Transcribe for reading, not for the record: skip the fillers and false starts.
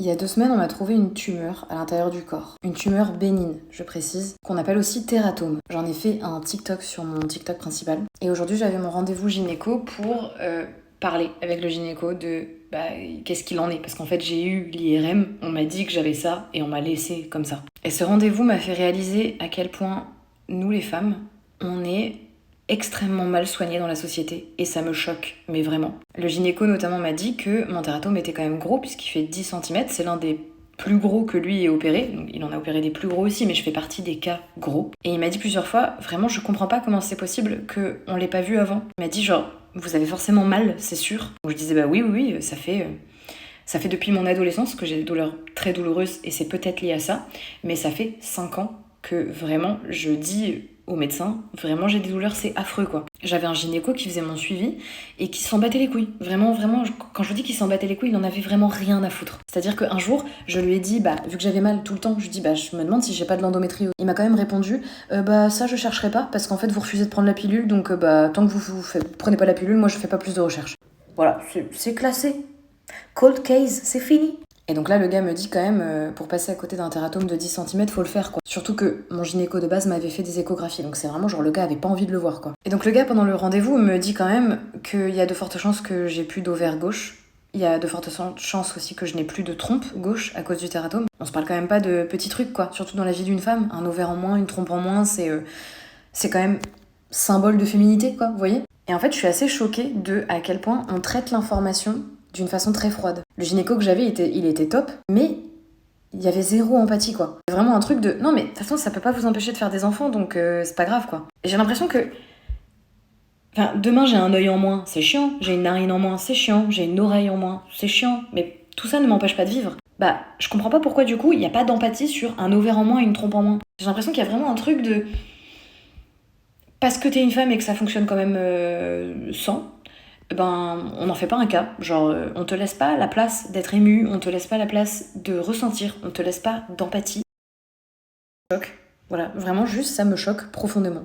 Il y a 2 semaines, on m'a trouvé une tumeur à l'intérieur du corps. Une tumeur bénigne, je précise, qu'on appelle aussi tératome. J'en ai fait un TikTok sur mon TikTok principal. Et aujourd'hui, j'avais mon rendez-vous gynéco pour parler avec le gynéco de qu'est-ce qu'il en est. Parce qu'en fait, j'ai eu l'IRM, on m'a dit que j'avais ça et on m'a laissé comme ça. Et ce rendez-vous m'a fait réaliser à quel point nous, les femmes, on est extrêmement mal soignée dans la société et ça me choque, mais vraiment. Le gynéco notamment m'a dit que mon tératome était quand même gros puisqu'il fait 10 cm, c'est l'un des plus gros que lui ait opéré, donc il en a opéré des plus gros aussi, mais je fais partie des cas gros. Et il m'a dit plusieurs fois, vraiment je comprends pas comment c'est possible qu'on l'ait pas vu avant. Il m'a dit genre, vous avez forcément mal, c'est sûr. Donc je disais bah oui, ça fait depuis mon adolescence que j'ai des douleurs très douloureuses et c'est peut-être lié à ça, mais ça fait 5 ans que vraiment je dis au médecin, vraiment j'ai des douleurs, c'est affreux quoi. J'avais un gynéco qui faisait mon suivi et qui s'en battait les couilles. Vraiment, quand je vous dis qu'il s'en battait les couilles, il en avait vraiment rien à foutre. C'est-à-dire qu'un jour, je lui ai dit, vu que j'avais mal tout le temps, je lui ai dit, je me demande si j'ai pas de l'endométriose. Il m'a quand même répondu, ça je chercherai pas parce qu'en fait vous refusez de prendre la pilule, donc tant que vous prenez pas la pilule, moi je fais pas plus de recherches. Voilà, c'est classé. Cold case, c'est fini. Et donc là, le gars me dit quand même, pour passer à côté d'un tératome de 10 cm, faut le faire, quoi. Surtout que mon gynéco de base m'avait fait des échographies, donc c'est vraiment genre le gars avait pas envie de le voir, quoi. Et donc le gars, pendant le rendez-vous, me dit quand même qu'il y a de fortes chances que j'ai plus d'ovaire gauche. Il y a de fortes chances aussi que je n'ai plus de trompe gauche à cause du tératome. On se parle quand même pas de petits trucs, quoi. Surtout dans la vie d'une femme. Un ovaire en moins, une trompe en moins, c'est quand même symbole de féminité, quoi, vous voyez. Et en fait, je suis assez choquée de à quel point on traite l'information d'une façon très froide. Le gynéco que j'avais, il était top, mais il y avait zéro empathie, quoi. C'est vraiment un truc de non, mais de toute façon, ça peut pas vous empêcher de faire des enfants, donc c'est pas grave, quoi. Et j'ai l'impression que. Enfin, demain, j'ai un œil en moins, c'est chiant. J'ai une narine en moins, c'est chiant. J'ai une oreille en moins, c'est chiant. Mais tout ça ne m'empêche pas de vivre. Je comprends pas pourquoi, du coup, il n'y a pas d'empathie sur un ovaire en moins et une trompe en moins. J'ai l'impression qu'il y a vraiment un truc de. Parce que t'es une femme et que ça fonctionne quand même sans. On n'en fait pas un cas. Genre, on te laisse pas la place d'être ému, on te laisse pas la place de ressentir, on te laisse pas d'empathie. Choc. Voilà, vraiment juste ça me choque profondément.